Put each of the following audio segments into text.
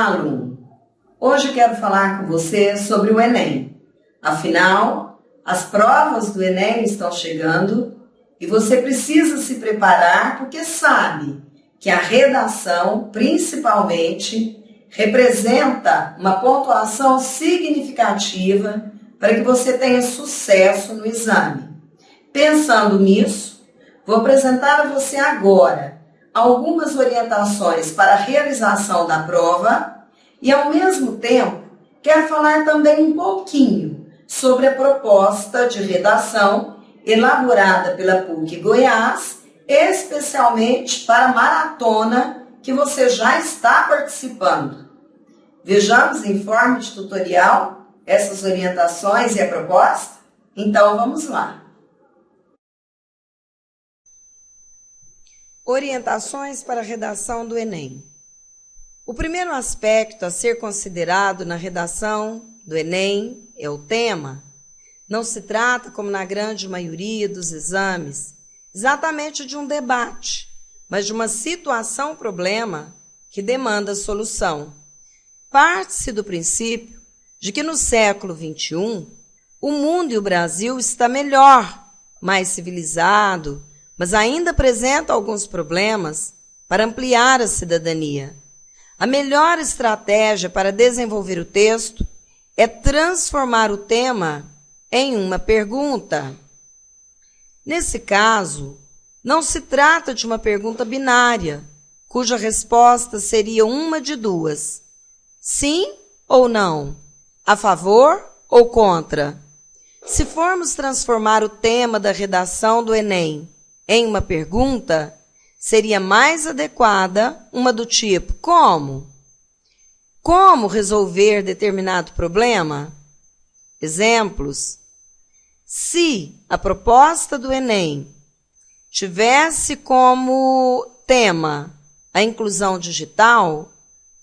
Olá, aluno! Hoje quero falar com você sobre o Enem. Afinal, as provas do Enem estão chegando e você precisa se preparar porque sabe que a redação, principalmente, representa uma pontuação significativa para que você tenha sucesso no exame. Pensando nisso, vou apresentar a você agora algumas orientações para a realização da prova e, ao mesmo tempo, quero falar também um pouquinho sobre a proposta de redação elaborada pela PUC Goiás, especialmente para a maratona que você já está participando. Vejamos em forma de tutorial essas orientações e a proposta? Então, vamos lá. Orientações para a redação do Enem. O primeiro aspecto a ser considerado na redação do Enem é o tema. Não se trata, como na grande maioria dos exames, exatamente de um debate, mas de uma situação-problema que demanda solução. Parte-se do princípio de que no século XXI, o mundo e o Brasil está melhor, mais civilizado, mas ainda apresenta alguns problemas para ampliar a cidadania. A melhor estratégia para desenvolver o texto é transformar o tema em uma pergunta. Nesse caso, não se trata de uma pergunta binária, cuja resposta seria uma de duas: sim ou não, a favor ou contra. Se formos transformar o tema da redação do Enem em uma pergunta, seria mais adequada uma do tipo: como? Como resolver determinado problema? Exemplos: se a proposta do Enem tivesse como tema a inclusão digital,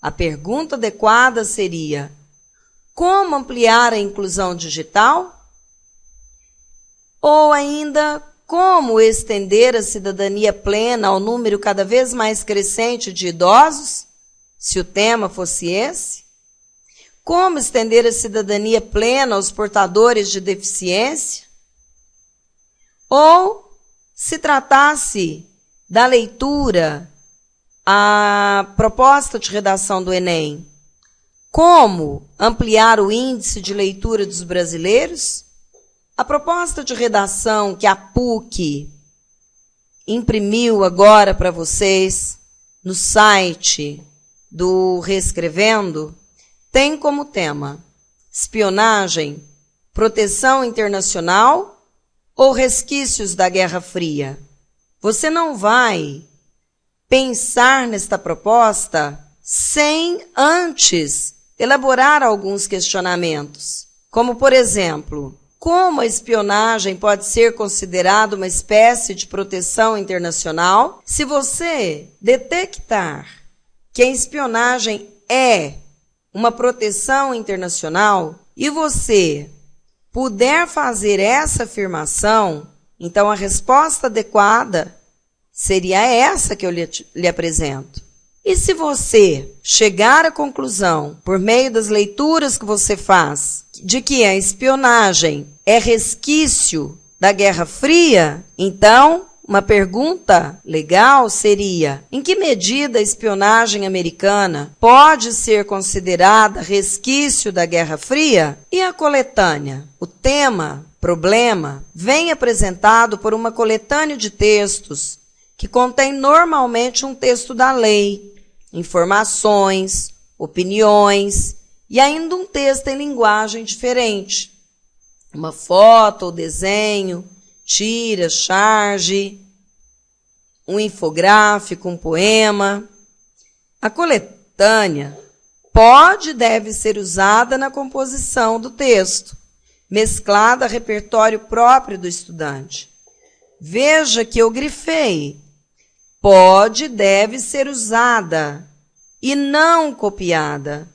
a pergunta adequada seria: como ampliar a inclusão digital? Ou ainda, como estender a cidadania plena ao número cada vez mais crescente de idosos, se o tema fosse esse? Como estender a cidadania plena aos portadores de deficiência? Ou, se tratasse da leitura, a proposta de redação do Enem, como ampliar o índice de leitura dos brasileiros? A proposta de redação que a PUC imprimiu agora para vocês no site do Reescrevendo tem como tema espionagem, proteção internacional ou resquícios da Guerra Fria. Você não vai pensar nesta proposta sem antes elaborar alguns questionamentos, como, por exemplo, como a espionagem pode ser considerada uma espécie de proteção internacional? Se você detectar que a espionagem é uma proteção internacional e você puder fazer essa afirmação, então a resposta adequada seria essa que eu lhe apresento. E se você chegar à conclusão, por meio das leituras que você faz, de que a espionagem é resquício da Guerra Fria, então uma pergunta legal seria: em que medida a espionagem americana pode ser considerada resquício da Guerra Fria? E a coletânea? O tema, problema, vem apresentado por uma coletânea de textos que contém normalmente um texto da lei, informações, opiniões e ainda um texto em linguagem diferente. Uma foto ou desenho, tira, charge, um infográfico, um poema. A coletânea pode e deve ser usada na composição do texto, mesclada a repertório próprio do estudante. Veja que eu grifei: pode e deve ser usada e não copiada.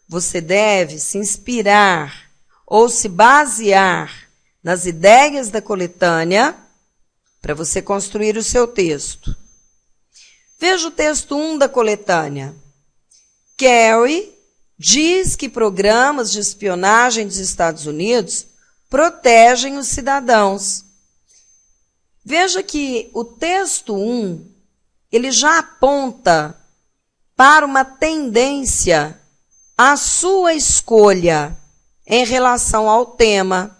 Você deve se inspirar ou se basear nas ideias da coletânea para você construir o seu texto. Veja o texto 1 da coletânea. Kerry diz que programas de espionagem dos Estados Unidos protegem os cidadãos. Veja que o texto 1, ele já aponta para uma tendência à sua escolha em relação ao tema,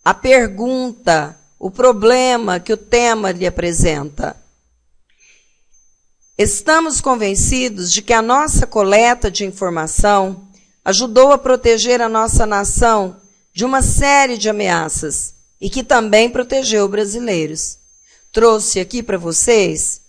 a pergunta, o problema que o tema lhe apresenta. Estamos convencidos de que a nossa coleta de informação ajudou a proteger a nossa nação de uma série de ameaças e que também protegeu brasileiros. Trouxe aqui para vocês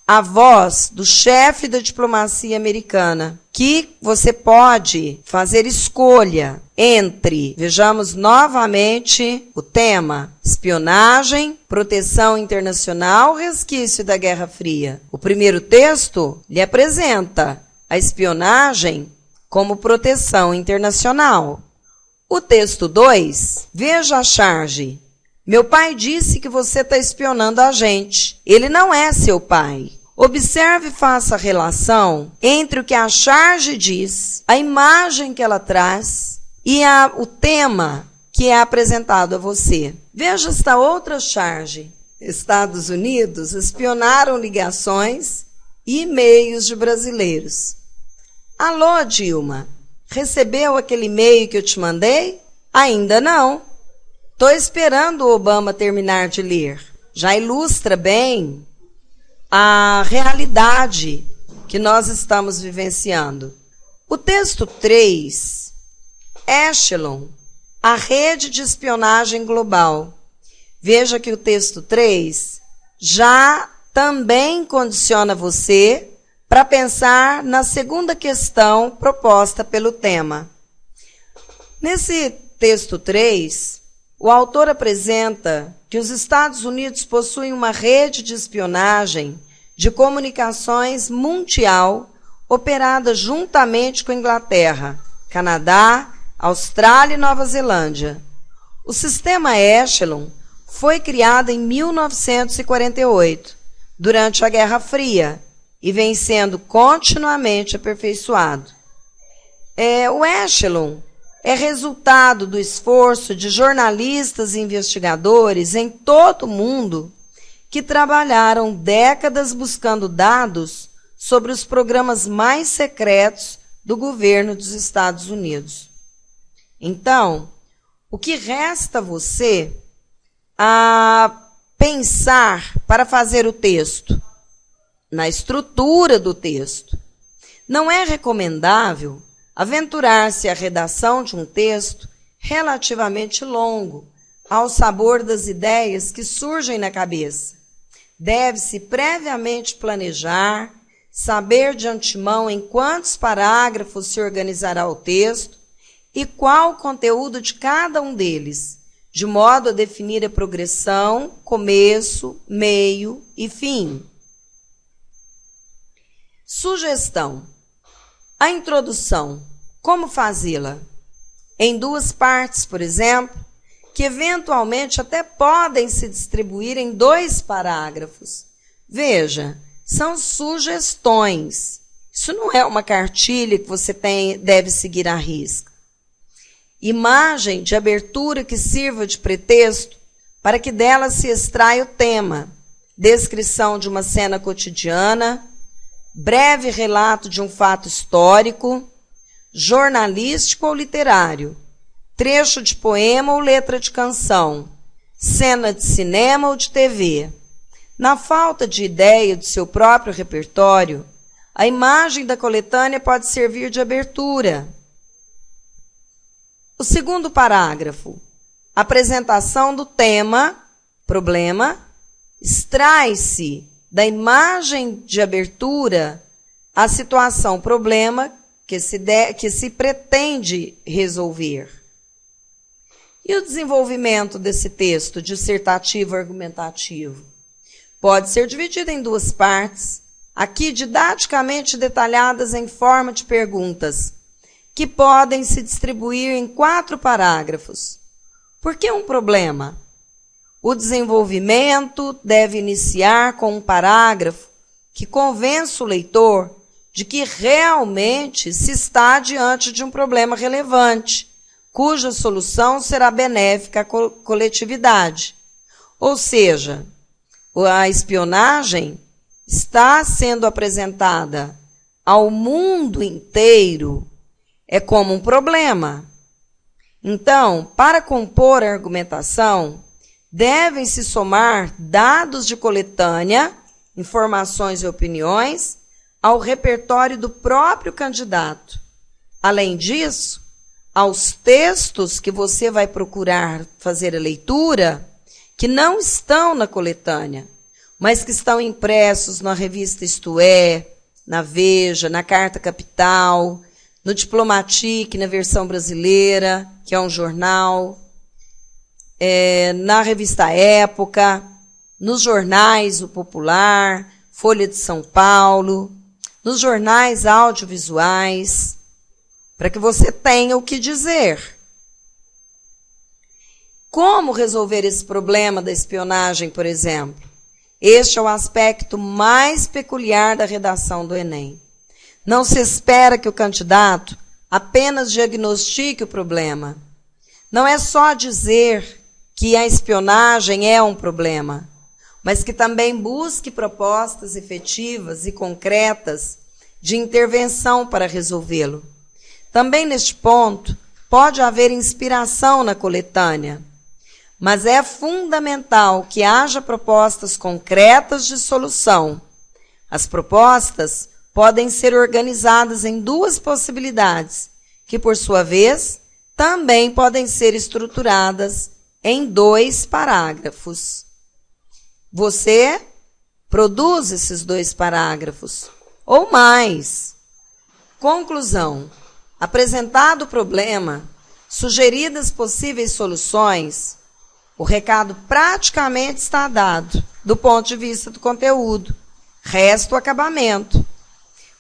a voz do chefe da diplomacia americana, que você pode fazer escolha entre, vejamos novamente o tema, espionagem, proteção internacional, resquício da Guerra Fria. O primeiro texto lhe apresenta a espionagem como proteção internacional. O texto 2, veja a charge. Meu pai disse que você está espionando a gente. Ele não é seu pai. Observe e faça a relação entre o que a charge diz, a imagem que ela traz e o tema que é apresentado a você. Veja esta outra charge. Estados Unidos espionaram ligações e e-mails de brasileiros. Alô, Dilma, recebeu aquele e-mail que eu te mandei? Ainda não. Estou esperando o Obama terminar de ler. Já ilustra bem a realidade que nós estamos vivenciando. O texto 3, Echelon, a rede de espionagem global. Veja que o texto 3 já também condiciona você para pensar na segunda questão proposta pelo tema. Nesse texto 3, o autor apresenta que os Estados Unidos possuem uma rede de espionagem de comunicações mundial operada juntamente com a Inglaterra, Canadá, Austrália e Nova Zelândia. O sistema Echelon foi criado em 1948, durante a Guerra Fria, e vem sendo continuamente aperfeiçoado. O Echelon é resultado do esforço de jornalistas e investigadores em todo o mundo que trabalharam décadas buscando dados sobre os programas mais secretos do governo dos Estados Unidos. Então, o que resta a você a pensar para fazer o texto? Na estrutura do texto. Não é recomendável aventurar-se à redação de um texto relativamente longo, ao sabor das ideias que surgem na cabeça. Deve-se previamente planejar, saber de antemão em quantos parágrafos se organizará o texto e qual o conteúdo de cada um deles, de modo a definir a progressão, começo, meio e fim. Sugestão. A introdução. Como fazê-la? Em 2 partes, por exemplo, que eventualmente até podem se distribuir em 2 parágrafos. Veja, são sugestões. Isso não é uma cartilha que você deve seguir à risca. Imagem de abertura que sirva de pretexto para que dela se extraia o tema. Descrição de uma cena cotidiana, breve relato de um fato histórico, jornalístico ou literário, trecho de poema ou letra de canção, cena de cinema ou de TV. Na falta de ideia do seu próprio repertório, a imagem da coletânea pode servir de abertura. O segundo parágrafo, apresentação do tema, problema, extrai-se da imagem de abertura a situação, problema que se pretende resolver. E o desenvolvimento desse texto dissertativo argumentativo? Pode ser dividido em 2 partes, aqui didaticamente detalhadas em forma de perguntas, que podem se distribuir em 4 parágrafos. Por que um problema? O desenvolvimento deve iniciar com um parágrafo que convença o leitor de que realmente se está diante de um problema relevante, cuja solução será benéfica à coletividade. Ou seja, a espionagem está sendo apresentada ao mundo inteiro como um problema. Então, para compor a argumentação, devem-se somar dados de coletânea, informações e opiniões, ao repertório do próprio candidato. Além disso, aos textos que você vai procurar fazer a leitura, que não estão na coletânea, mas que estão impressos na revista Isto É, na Veja, na Carta Capital, no Diplomatique, na versão brasileira, que é um jornal, na revista Época, nos jornais O Popular, Folha de São Paulo, nos jornais audiovisuais, para que você tenha o que dizer. Como resolver esse problema da espionagem, por exemplo? Este é o aspecto mais peculiar da redação do Enem. Não se espera que o candidato apenas diagnostique o problema. Não é só dizer que a espionagem é um problema, mas que também busque propostas efetivas e concretas de intervenção para resolvê-lo. Também neste ponto, pode haver inspiração na coletânea, mas é fundamental que haja propostas concretas de solução. As propostas podem ser organizadas em duas possibilidades, que, por sua vez, também podem ser estruturadas em 2 parágrafos. Você produz esses 2 parágrafos, ou mais. Conclusão. Apresentado o problema, sugeridas possíveis soluções, o recado praticamente está dado, do ponto de vista do conteúdo. Resta o acabamento.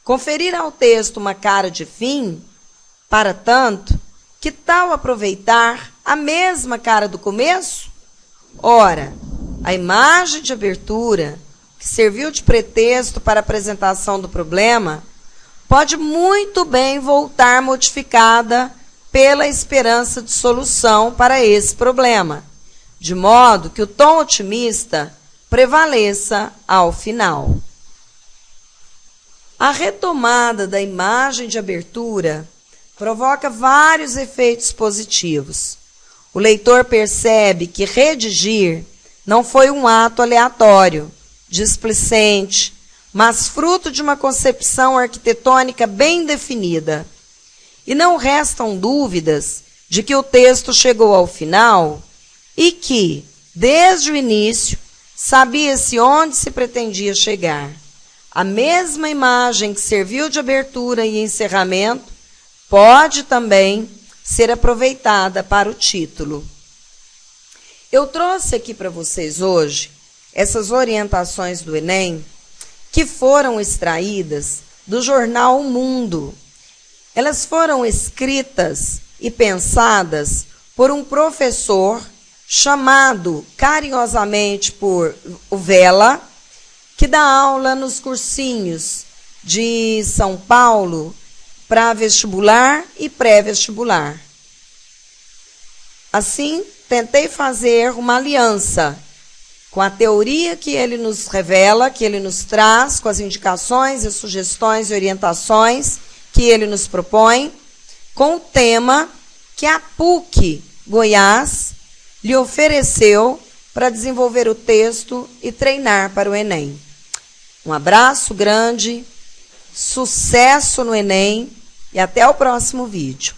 Conferir ao texto uma cara de fim, para tanto, que tal aproveitar a mesma cara do começo? Ora, a imagem de abertura, que serviu de pretexto para a apresentação do problema, pode muito bem voltar modificada pela esperança de solução para esse problema, de modo que o tom otimista prevaleça ao final. A retomada da imagem de abertura provoca vários efeitos positivos. O leitor percebe que redigir não foi um ato aleatório, displicente, mas fruto de uma concepção arquitetônica bem definida. E não restam dúvidas de que o texto chegou ao final e que, desde o início, sabia-se onde se pretendia chegar. A mesma imagem que serviu de abertura e encerramento pode também ser aproveitada para o título. Eu trouxe aqui para vocês hoje essas orientações do Enem que foram extraídas do jornal O Mundo. Elas foram escritas e pensadas por um professor chamado carinhosamente por o Vela, que dá aula nos cursinhos de São Paulo para vestibular e pré-vestibular. Assim, tentei fazer uma aliança com a teoria que ele nos revela, que ele nos traz, com as indicações e sugestões e orientações que ele nos propõe, com o tema que a PUC Goiás lhe ofereceu para desenvolver o texto e treinar para o Enem. Um abraço grande, sucesso no Enem e até o próximo vídeo.